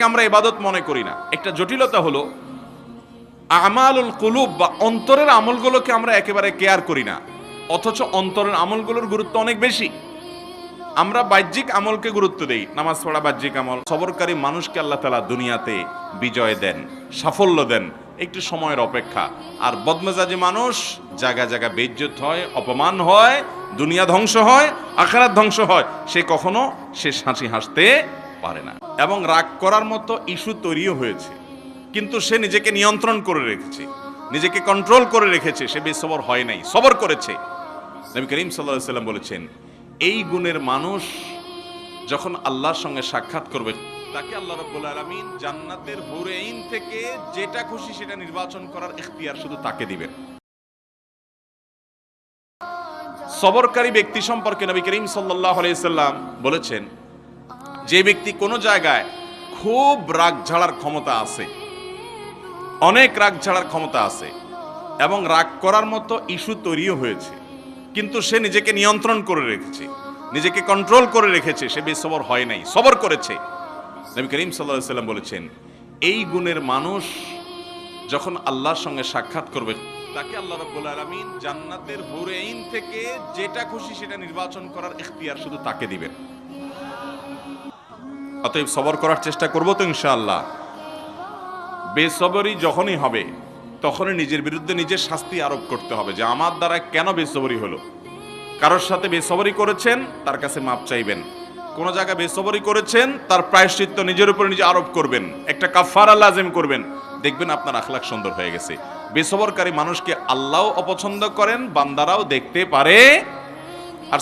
আমরা ইবাদত মনে করি না। একটা জটিলতা হলো আমালুল কুলুব বা অন্তরের আমলগুলোকে আমরা একেবারে কেয়ার করি না, অথচ অন্তরের আমলগুলোর গুরুত্ব অনেক বেশি। আমরা বাহ্যিক আমলকে গুরুত্ব দেই, নামাজ পড়া বাহ্যিক আমল। সবরকারী মানুষকে আল্লাহ তাআলা দুনিয়াতে বিজয় দেন, সাফল্য দেন, একটু সময়ের অপেক্ষা। আর বদমেজাজি মানুষ জায়গা জায়গা বেইজ্জত হয়, অপমান হয়, দুনিয়া ধ্বংস হয়, আখিরাত ধ্বংস হয়। সে কখনো হাসি হাসতে পারে না এবং রাগ করার মতো ইস্যু তৈরিও হয়েছে, কিন্তু সে নিজেকে নিয়ন্ত্রণ করে রেখেছে, নিজেকে কন্ট্রোল করে রেখেছে। সে বেসবর হয় নাই, সবর করেছে। নবী করিম সাল্লাল্লাহু আলাইহি ওয়াসাল্লাম বলেছেন, এই গুণের মানুষ যখন আল্লাহর সঙ্গে সাক্ষাৎ করবে, তাকে আল্লাহ রাব্বুল আলামিন জান্নাতের হুরে আইন থেকে যেটা খুশি সেটা নির্বাচন করার ইখতিয়ার শুধু তাকে দিবেন। সবরকারী ব্যক্তি সম্পর্কে নবী করিম সাল্লাল্লাহু আলাইহি ওয়াসাল্লাম বলেছেন, যে ব্যক্তি কোনো জায়গায় খুব রাগ ঝাড়ার ক্ষমতা আছে, অনেক রাগ ঝাড়ার ক্ষমতা আছে এবং রাগ করার মতো ইস্যু তৈরিও হয়েছে, কিন্তু সে নিজেকে নিয়ন্ত্রণ করে রেখেছে, নিজেকে কন্ট্রোল করে রেখেছে, সে বেসবর হয় নাই, সবর করেছে। নবী করিম সাল্লাল্লাহু আলাইহি ওয়াসাল্লাম বলেছেন, এই গুণের মানুষ যখন আল্লাহর সঙ্গে সাক্ষাৎ করবে, তাকে আল্লাহ রাব্বুল আলামিন জান্নাতের হুরে আইন থেকে যেটা খুশি সেটা নির্বাচন করার ইখতিয়ার শুধু তাকে দিবেন। অতএব সবর করার চেষ্টা করব তো ইনশাআল্লাহ। বেসবরি যখনই হবে তখনই নিজের বিরুদ্ধে নিজের শাস্তি আরোপ করতে হবে, যে আমার দ্বারা কেন বেসবরি হলো। কারোর সাথে বেসবরি করেছেন, তার কাছে মাপ চাইবেন। কোন জায়গায় বেসবরি করেছেন, তার প্রায়শ্চিত্ত নিজের উপর নিজে আরোপ করবেন, একটা কাফারা লাজিম করবেন। দেখবেন আপনার আখলাক সুন্দর হয়ে গেছে। বেসবরকারী মানুষকে আল্লাহও অপছন্দ করেন, বান্দারাও দেখতে পারে। আর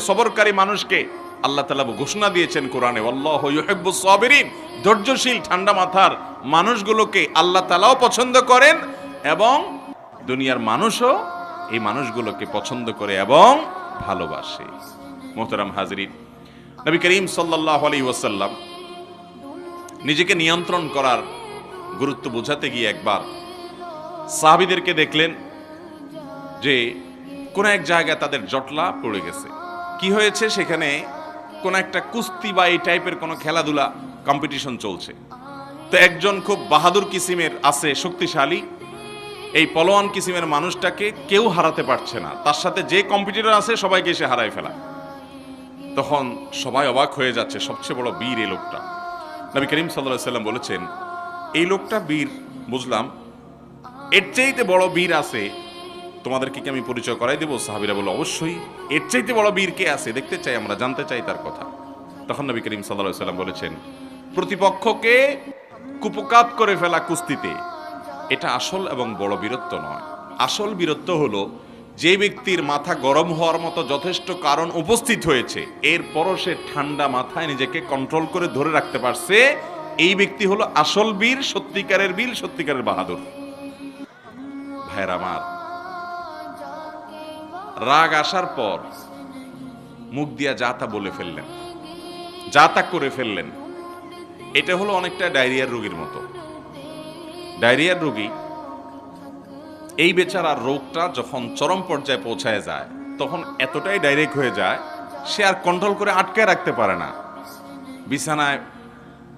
সবরকারী মানুষকে আল্লাহ তাআলা ঘোষণা দিয়েছেন কোরআনে, আল্লাহু ইউহিব্বুস সাবিরিন, ধৈর্যশীল ঠান্ডা মাথার মানুষগুলোকে আল্লাহ তাআলাও পছন্দ করেন এবং দুনিয়ার মানুষও এই মানুষগুলোকে পছন্দ করে এবং ভালোবাসে। মোহতারাম হাজরিন, নবী করিম সাল্লাল্লাহু আলাইহি ওয়াসাল্লাম নিজেকে নিয়ন্ত্রণ করার গুরুত্ব বোঝাতে গিয়ে একবার সাহাবীদেরকে দেখলেন যে কোন এক জায়গায় তাদের জটলা পড়ে গেছে। কি হয়েছে? সেখানে কোন একটা কুস্তি বা এই টাইপের কোন খেলাধুলা কম্পিটিশন চলছে। তো একজন খুব বাহাদুর কিসিমের আছে, শক্তিশালী, এই পলোয়ান কিসিমের মানুষটাকে কেউ হারাতে পারছে না। তার সাথে যে কম্পিটিটর আছে সবাইকে এসে হারায় ফেলা। তখন সবাই অবাক হয়ে যাচ্ছে, সবচেয়ে বড় বীর এই লোকটা। নবী করিম সাল্লাল্লাহু আলাইহি ওয়াসাল্লাম বলেছেন, এই লোকটা বীর বুঝলাম, এর চাইতে বড় বীর আছে, তোমাদেরকে কি আমি পরিচয় করাই দেবো? সাহাবীরা বলল, অবশ্যই। এর চাইতে বড় বীর কে আছে দেখতে চাই, আমরা জানতে চাই তার কথা। তখন নবী করিম সাল্লাল্লাহু আলাইহি ওয়াসাল্লাম বলেছেন, প্রতিপক্ষকে কুপকাত করে ফেলা কুস্তিতে এটা আসল এবং বড় বীরত্ব নয়। আসল বীরত্ব হলো যে ব্যক্তির মাথা গরম হওয়ার মতো যথেষ্ট কারণ উপস্থিত হয়েছে, এরপরও সে ঠান্ডা মাথায় নিজেকে কন্ট্রোল করে ধরে রাখতে পারছে, এই ব্যক্তি হলো আসল বীর, সত্যিকারের বীর, সত্যিকারের বাহাদুর। ভাইরা আমার, রাগ আসার পর মুখ দিয়া যা তা বলে ফেললেন, যা তা করে ফেললেন, এটা হলো অনেকটা ডায়রিয়ার রোগীর মতো। ডায়রিয়ার রোগী, এই বেচারার রোগটা যখন চরম পর্যায়ে পৌঁছায় যায়, তখন এতটাই ডাইরেক্ট হয়ে যায়, সে আর কন্ট্রোল করে আটকায় রাখতে পারে না। বিছানায়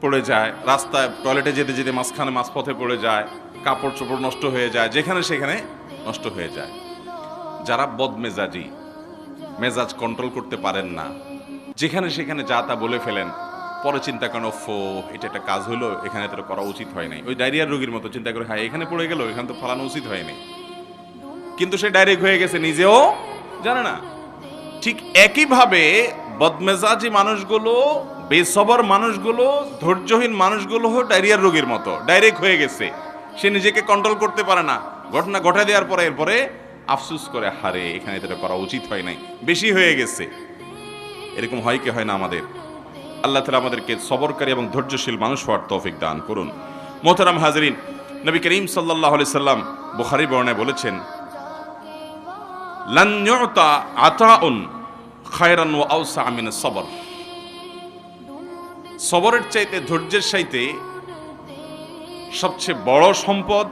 পড়ে যায়, রাস্তায় টয়লেটে যেতে যেতে মাঝপথে পড়ে যায়, কাপড় চোপড় নষ্ট হয়ে যায়, যেখানে সেখানে নষ্ট হয়ে যায়। যারা বদমেজাজি, মেজাজ কন্ট্রোল করতে পারেন না, যেখানে সেখানে যা তা বলে ফেলেন, পরে চিন্তা করেন, এটা একটা কাজ হলো, এখানে তো করা উচিত হয় নাই। ওই ডায়রিয়ার রোগীর মতো চিন্তা করে, হ্যাঁ এখানে পড়ে গেল, এখানে তো ফালানো উচিত হয় নাই, কিন্তু সে ডাইরেক্ট হয়ে গেছে, নিজেও জানে না। ঠিক একইভাবে বদমেজাজি মানুষগুলো, বেসবর মানুষগুলো, ধৈর্যহীন মানুষগুলো ডায়রিয়ার রোগীর মতো ডাইরেক্ট হয়ে গেছে। সে নিজেকে কন্ট্রোল করতে পারে না। ঘটনা ঘটে দেওয়ার পরে এরপরে আফসোস করে, হারে এখানে এটা করা উচিত হয় নাই, বেশি হয়ে গেছে। এরকম হয় কি হয় না আমাদের? আল্লাহ তাআলা আমাদেরকে সবরকারী এবং ধৈর্যশীল মানুষ হওয়ার তৌফিক দান করুন। মোহতারাম হাজরিন, নবী করিম সাল্লাল্লাহু আলাইহি সাল্লাম বুখারী বর্ণনায় বলেছেন, লান ইউতা আতাউন খায়রান ওয়া আওসা মিনাস সবর। সবরের চাইতে, ধৈর্যের চাইতে সবচেয়ে বড় সম্পদ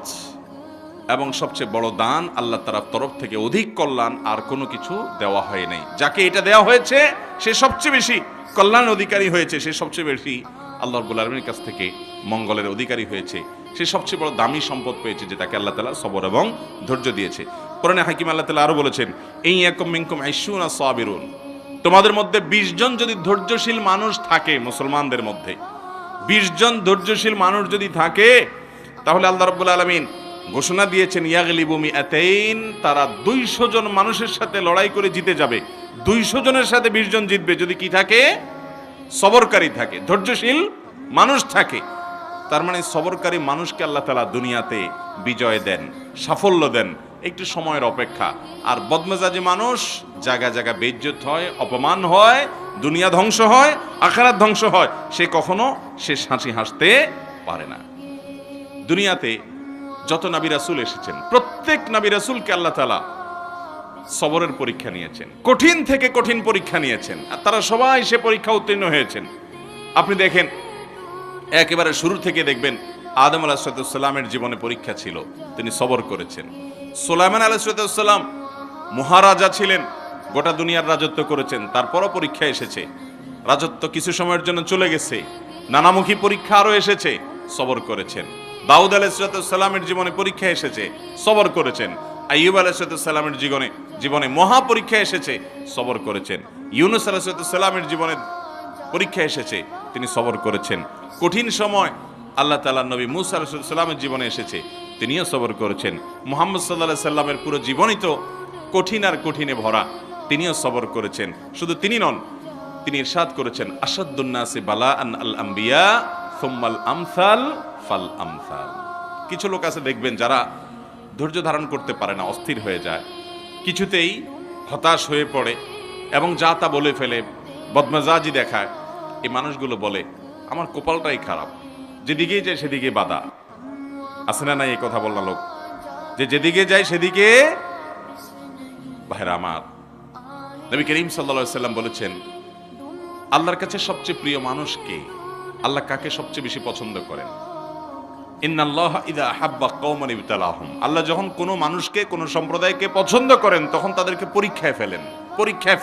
এবং সবচেয়ে বড় দান আল্লাহ তাআলার তরফ থেকে অধিক কল্যাণ আর কোনো কিছু দেওয়া হয় নাই। যাকে এটা দেওয়া হয়েছে সে সবচেয়ে বেশি কল্যাণ অধিকারী হয়েছে, সে সবচেয়ে বেশি আল্লাহ রাব্বুল আলামিনের কাছ থেকে মঙ্গলের অধিকারী হয়েছে, সে সবচেয়ে বড় দামি সম্পদ পেয়েছে যে তাকে আল্লাহ তাআলা সবর এবং ধৈর্য দিয়েছে। কোরআনে হাকিম আল্লাহ তাআলা আরো বলেছেন, ইয়াকুম মিনকুম 20 সাবিরুন, তোমাদের মধ্যে 20 জন যদি ধৈর্যশীল মানুষ থাকে, মুসলমানদের মধ্যে 20 জন ধৈর্যশীল মানুষ যদি থাকে, তাহলে আল্লাহ রাব্বুল আলামিন ঘোষণা দিয়েছেন ইয়াগলিবু মিআতাইন, তারা 200 জন মানুষের সাথে লড়াই করে জিতে যাবে। 200 জনের সাথে 20 জন জিতবে যদি কি থাকে? সবরকারী থাকে, ধৈর্যশীল মানুষ থাকে। তার মানে সবরকারী মানুষকে আল্লাহ তাআলা দুনিয়াতে বিজয় দেন, সাফল্য দেন, একটু সময়ের অপেক্ষা। আর বদমেজাজি মানুষ জায়গা জায়গা বেইজ্জত হয়, অপমান হয়, দুনিয়া ধ্বংস হয়, আখিরাত ধ্বংস হয়, সে কখনো সে হাসি হাসতে পারে না। দুনিয়াতে যত নবী রাসূল এসেছেন, প্রত্যেক নবী রাসূলকে আল্লাহ তাআলা সবরের পরীক্ষা নিয়েছেন, কঠিন থেকে কঠিন পরীক্ষা নিয়েছেন, আর তারা সবাই সে পরীক্ষা উত্তীর্ণ হয়েছেন। আপনি দেখেন, একেবারে শুরু থেকে দেখবেন আদম আলাইহিস সালামের জীবনে পরীক্ষা ছিল, তিনি সবর করেছেন। সুলাইমান আলাইহিস সালাম মহারাজা ছিলেন, গোটা দুনিয়ার রাজত্ব করেছেন, তারপরও পরীক্ষা এসেছে। রাজত্ব কিছু সময়ের জন্য চলে গেছে, নানামুখী পরীক্ষা আরো এসেছে, সবর করেছেন। দাউদ আলাইহিস সালামের জীবনে পরীক্ষা এসেছে, সবর করেছেন। আইয়ুব আলাইহিস সালামের জীবনে মহা পরীক্ষা এসেছে, সবর করেছেন। ইউনূস আলাইহিস সালামের জীবনে পরীক্ষা এসেছে, তিনি সবর করেছেন। কঠিন সময় আল্লাহ তাআলার নবী মূসা আলাইহিস সালামের জীবনে এসেছে, তিনিও সবর করেছেন। মুহাম্মদ সাল্লাল্লাহু আলাইহি সাল্লামের পুরো জীবনই তো কঠিন আর কঠিনে ভরা, তিনিও সবর করেছেন। শুধু তিনি নন, তিনি ইরশাদ করেছেন, আশাদ্দুন নাসি বালাআন আল আম্বিয়া সুম্মাল আমসাল ফাল আমসাল। কিছু লোক আছে দেখবেন যারা ধৈর্য ধারণ করতে পারে না, অস্থির হয়ে যায়, কিছুতেই হতাশ হয়ে পড়ে এবং যা তা বলে ফেলে, বদমেজাজি দেখায়। এই মানুষগুলো বলে, আমার কপালটাই খারাপ, যেদিকেই যায় সেদিকে বাধা। আছে না নাই এই কথা বলনা লোক, যে যেদিকে যায় সেদিকে। ভাইরা আমার, নবী করিম সাল্লাল্লাহু আলাইহি সাল্লাম বলেছেন, আল্লাহর কাছে সবচেয়ে প্রিয় মানুষ কে? আল্লাহ কাকে সবচেয়ে বেশি পছন্দ করেন? ইন্নাল্লাহা ইযা আহাব্বা কওমান ইবতালাহুম, আল্লাহ যখন কোনো মানুষকে, কোনো সম্প্রদায়কে পছন্দ করেন, তখন তাদেরকে পরীক্ষায়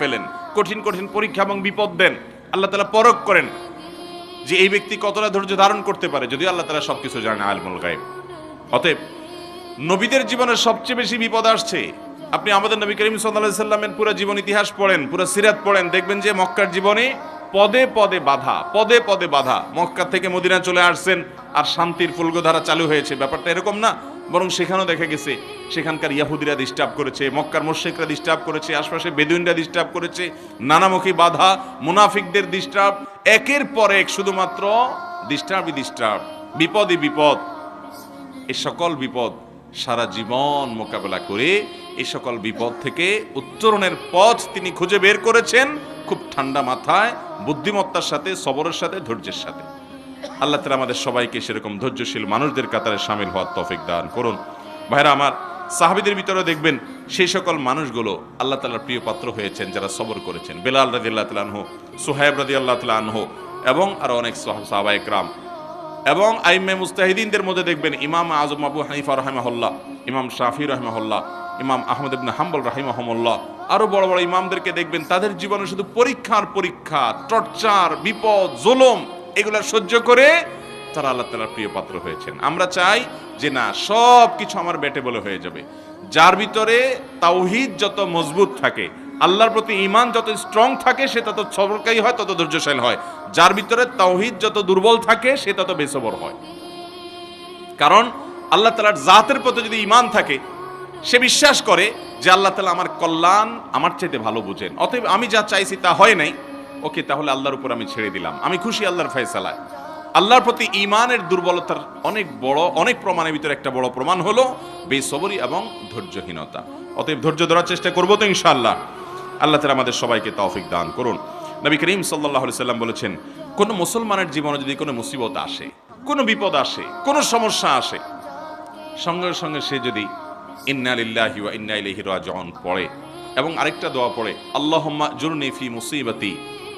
ফেলেন, কঠিন কঠিন পরীক্ষা এবং বিপদ দেন। আল্লাহ তাআলা পরখ করেন যে এই ব্যক্তি কতটা ধৈর্য ধারণ করতে পারে, যদিও আল্লাহ তাআলা সবকিছু জানেন, আলিমুল গায়ব। অতএব নবীদের জীবনে সবচেয়ে বেশি বিপদ আসছে। আপনি আমাদের নবী করিম সাল্লাল্লাহু আলাইহি সাল্লামের পুরো জীবন ইতিহাস পড়েন, পুরো সিরাত পড়েন, দেখবেন যে মক্কার জীবনে পদে পদে বাধা। মক্কা থেকে মদিনা চলে আসছেন আর শান্তির ফুলগোধারা চালু হয়েছে, ব্যাপারটা এরকম না। বরং সেখানেও দেখা গেছে সেখানকার ইয়াহুদিরা ডিস্টার্ব করেছে, মক্কার মুশরিকরা ডিস্টার্ব করেছে, আশপাশে বেদুইনরা ডিস্টার্ব করেছে, নানামুখী বাধা, মুনাফিকদের ডিস্টার্ব, একের পর এক শুধুমাত্র ডিস্টার্ব, বিপদই বিপদ। এই সকল বিপদ সারা জীবন মোকাবেলা করে এই সকল বিপদ থেকে উত্তরণের পথ তিনি খুঁজে বের করেছেন, খুব ঠান্ডা মাথায়, বুদ্ধিমত্তার সাথে, সবরের সাথে, ধৈর্যের সাথে। আল্লাহ তাআলা আমাদের সবাইকে সেরকম ধৈর্যশীল মানুষদের কাতারে শামিল হওয়ার তৌফিক দান করুন। ভাইরা আমার, সাহাবীদের ভিতরে দেখবেন সেই সকল মানুষগুলো আল্লাহ তাআলার প্রিয় পাত্র হয়েছেন যারা সবর করেছেন। বেলাল রাদিয়াল্লাহু তাআলা আনহু, সুহাইব রাদিয়াল্লাহু তাআলা আনহু এবং আরো অনেক সাহাবায়ে কেরাম এবং আইম্মে মুজতাহিদিনদের মধ্যে দেখবেন ইমাম আযম আবু হানিফা রাহিমাহুল্লাহ, ইমাম শাফি রাহিমাহুল্লাহ, ইমাম আহমদ ইবনে হাম্বল রাহিমাহুমুল্লাহ, আরো বড় বড় ইমামদেরকে দেখবেন তাদের জীবনে শুধু পরীক্ষা, টর্চার, বিপদ, জুলুম এগুলা সহ্য করে তারা আল্লাহ তাআলার প্রিয় পাত্র হয়েছেন। আমরা চাই যে না, সব কিছু আমার বেটে বলে হয়ে যাবে। যার ভিতরে তাওহীদ যত মজবুত থাকে, আল্লাহর প্রতি ঈমান যত স্ট্রং থাকে, সে তত সবরকারী হয়, তত ধৈর্যশীল হয়। যার ভিতরে তাওহীদ যত দুর্বল থাকে, সে তত বেসবর হয়। কারণ আল্লাহ তাআলার জাতের প্রতি যদি ঈমান থাকে, সে বিশ্বাস করে যে আল্লাহ তাআলা আমার কল্যাণ আমার চাইতে ভালো বুঝেন, অতএব আমি যা চাইছি তা হয় নাই, ওকে তাহলে আল্লাহর উপর আমি ছেড়ে দিলাম, আমি খুশি আল্লাহর ফয়সালায়। আল্লাহর প্রতি ঈমানের দুর্বলতার অনেক প্রমাণের ভিতরে একটা বড় প্রমাণ হলো বেসবরি এবং ধৈর্যহীনতা। অতএব ধৈর্য ধরার চেষ্টা করব তো ইনশাআল্লাহ। আল্লাহ তাআলা আমাদের সবাইকে তৌফিক দান করুন। নবী করিম সাল্লাল্লাহু আলাইহি সাল্লাম বলেছেন, কোন মুসলমানের জীবনে যদি কোনো মুসিবত আসে, কোনো বিপদ আসে, কোনো সমস্যা আসে, সঙ্গে সঙ্গে সে যদি ইন্না লিল্লাহি ওয়া ইন্না ইলাইহি রাজিউন পড়ে এবং আরেকটা দোয়া পড়ে, আল্লাহুম্মা জুরনি ফি মুসিবাতি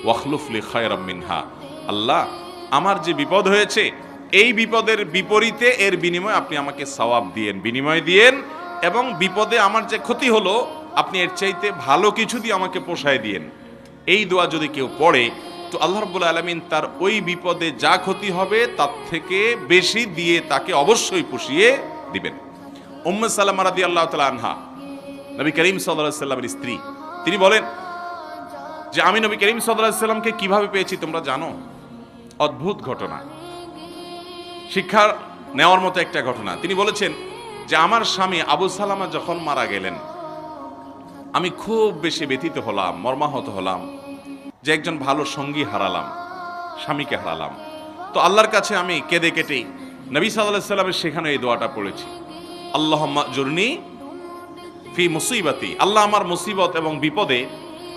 ওয়াখলুফ লি খায়রাম মিনহা, আল্লাহ আমার যে বিপদ হয়েছে এই বিপদের বিপরীতে এর বিনিময়ে আপনি আমাকে সওয়াব দিয়েন, বিনিময় দিয়েন, এবং বিপদে আমার যে ক্ষতি হলো আপনি এর চাইতে ভালো কিছু দিয়ে আমাকে পোষায় দিয়েন। এই দোয়া যদি কেউ পড়ে, তো আল্লাহ রাব্বুল আলামিন তার ওই বিপদে যা ক্ষতি হবে তার থেকে বেশি দিয়ে তাকে অবশ্যই পুষিয়ে দিবেন। উম্মে সালামা রাদিয়াল্লাহু তাআলা আনহা, নবী করিম সাল্লাল্লাহু আলাইহি সাল্লামের স্ত্রী, তিনি বলেন যে আমি নবী করিম সাল্লাল্লাহু আলাইহি সাল্লামকে কিভাবে পেয়েছি তোমরা জানো? অদ্ভুত ঘটনা, শিক্ষা নেওয়ার মতো একটা ঘটনা। তিনি বলেছেন যে আমার স্বামী আবু সালামা যখন মারা গেলেন, আমি খুব বেশি ব্যথিত হলাম, মর্মাহত হলাম যে একজন ভালো সঙ্গী হারালাম, স্বামীকে হারালাম। তো আল্লাহর কাছে আমি কেঁদে কেটে নবী সাল্লাল্লাহু আলাইহি সাল্লামের সেখানে এই দোয়াটা পড়েছি, আল্লাহুম্মা জুরনি ফি মুসিবাতি, আল্লাহ আমার মুসিবত এবং বিপদে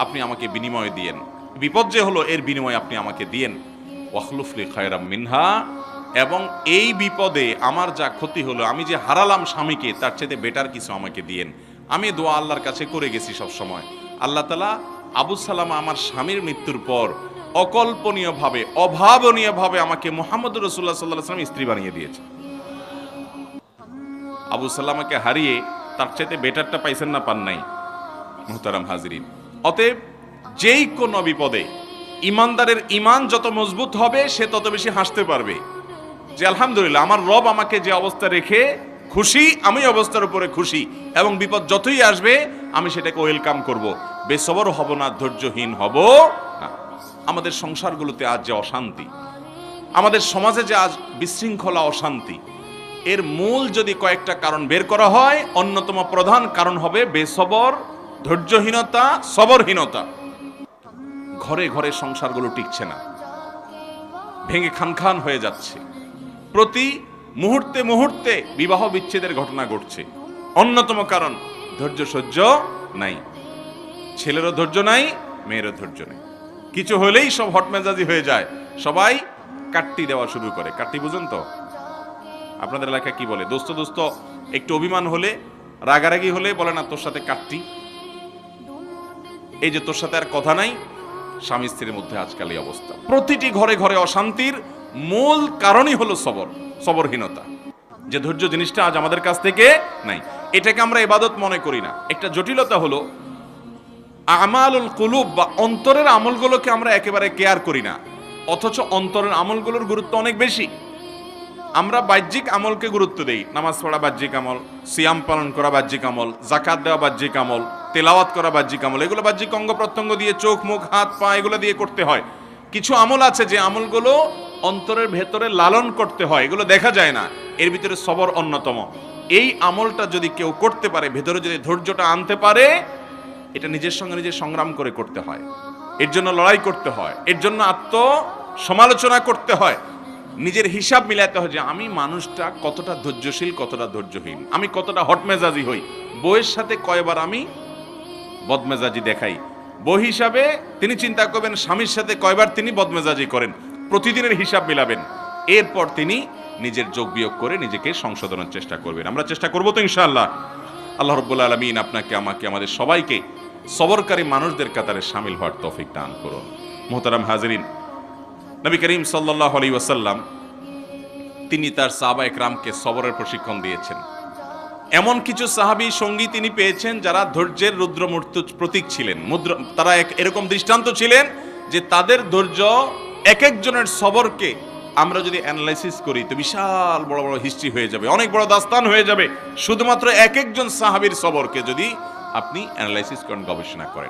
আপনি আমাকে বিনিময় দিয়েন, বিপদ যে হলো এর বিনিময় আপনি আমাকে দিয়েন, ওয়াখলুফলি খায়রাম মিনহা, এবং এই বিপদে আমার যা ক্ষতি হলো, আমি যে হারালাম স্বামীকে, তার চাইতে বেটার কিছু আমাকে দিয়েন। আমি দোয়া আল্লাহর কাছে করে গেছি সব সময়। আল্লাহ তাআলা আবু সালামা আমার স্বামীর মৃত্যুর পর অকল্পনীয়ভাবে, অভাবনীয়ভাবে আমাকে মুহাম্মদুর রাসূলুল্লাহ সাল্লাল্লাহু আলাইহি ওয়াসাল্লাম স্ত্রী বানিয়ে দিয়েছে। আবু সালামাকে হারিয়ে তার চাইতে বেটারটা পাইছেন না, পান নাই? মুহতারাম হাজিরিন, অতএব যেই কোন বিপদে ইমানদারের ইমান যত মজবুত হবে সে তত বেশি হাসতে পারবে যে আলহামদুলিল্লাহ আমার রব আমাকে যে অবস্থা রেখে খুশি, আমি অবস্থার উপরে খুশি, এবং বিপদ যতই আসবে আমি সেটাকে ওয়েলকাম করব, বেসবর হব না, ধৈর্যহীন হব না। আমাদের সংসারগুলোতে আজ যে অশান্তি, আমাদের সমাজে যে আজ বিশৃঙ্খলা, অশান্তি, এর মূল যদি কয়েকটা কারণ বের করা হয়, অন্যতম প্রধান কারণ হবে বেসবর, ধৈর্যহীনতা, সবরহীনতা। ঘরে ঘরে সংসারগুলো টিকছে না, ভেঙে খানখান হয়ে যাচ্ছে, প্রতি মুহূর্তে মুহূর্তে বিবাহ বিচ্ছেদের ঘটনা ঘটছে। অন্যতম কারণ ধৈর্য সহ্য নাই, ছেলেরও ধৈর্য নাই, মেয়েরও ধৈর্য নেই। কিছু হলেই সব হটমেজাজি হয়ে যায়, সবাই কাট্টি দেওয়া শুরু করে। কাট্টি বুঝেন তো? আপনাদের এলাকায় কি বলে? দোস্ত দোস্ত একটু অভিমান হলে, রাগারাগি হলে বলে না তোর সাথে কাট্টি, এই যে তোর সাথে আর কথা নাই। স্বামী স্ত্রীর মধ্যে আজকাল এই অবস্থা। প্রতিটি ঘরে ঘরে অশান্তির মূল কারণই হলো সবরহীনতা, যে ধৈর্য জিনিসটা আজ আমাদের কাছ থেকে নাই। এটাকে আমরা ইবাদত মনে করি না। একটা জটিলতা হলো আমালুল কুলুব বা অন্তরের আমলগুলোকে আমরা একেবারে কেয়ার করি না, অথচ অন্তরের আমলগুলোর গুরুত্ব অনেক বেশি। আমরা বাহ্যিক আমলকে গুরুত্ব দেই, নামাজ পড়া বাহ্যিক আমল, সিয়াম পালন করা বাহ্যিক আমল, যাকাত দেওয়া বাহ্যিক আমল, তেলাওয়াত করা বাহ্যিক আমল, এগুলো বাহ্যিক অঙ্গ প্রত্যঙ্গ দিয়ে, চোখ মুখ হাত পা এগুলো দিয়ে করতে হয়। কিছু আমল আছে যে আমলগুলো অন্তরের ভেতরে লালন করতে হয়, এগুলো দেখা যায় না, এর ভিতরে সবর অন্যতম। এই আমলটা যদি কেউ করতে পারে, ভেতরে যদি ধৈর্যটা আনতে পারে, এটা নিজের সঙ্গে নিজে সংগ্রাম করে করতে হয়, এর জন্য লড়াই করতে হয়, এর জন্য আত্মসমালোচনা করতে হয়, নিজের হিসাব মিলাতে হয় যে আমি মানুষটা কতটা ধৈর্যশীল, কতটা ধৈর্যহীন, আমি কতটা হটমেজাজি হই, বউয়ের সাথে কয়বার আমি বদমেজাজি দেখাই। বউ হিসাবে তিনি চিন্তা করবেন স্বামীর সাথে কয়বার তিনি বদমেজাজি করেন, প্রতিদিনের হিসাব মিলাবেন, এরপর তিনি নিজের যোগ বিয়োগ করে নিজেকে সংশোধনের চেষ্টা করবেন। আমরা চেষ্টা করবো তো ইনশাআল্লাহ। আল্লাহ রাব্বুল আলামিন আপনাকে, আমাকে, আমাদের সবাইকে সবরকারী মানুষদের কাতারে শামিল হওয়ার তৌফিক দান করুন। মুহতারাম হাজিরিন, নবী করিম সাল্লাল্লাহু আলাইহি ওয়াসাল্লাম তিনি তার সাহাবা একরামকে সবরের প্রশিক্ষণ দিয়েছেন। এমন কিছু সাহাবী সঙ্গী তিনি পেয়েছেন যারা ধৈর্যের রুদ্রমূর্তি প্রতীক ছিলেন, তারা এরকম দৃষ্টান্ত ছিলেন যে তাদের ধৈর্য, এক একজনের সবরকে আমরা যদি অ্যানালাইসিস করি তো বিশাল বড় বড় হিস্ট্রি হয়ে যাবে, অনেক বড় দাস্তান হয়ে যাবে, শুধুমাত্র এক একজন সাহাবীর সবরকে যদি আপনি অ্যানালাইসিস করেন, গবেষণা করেন।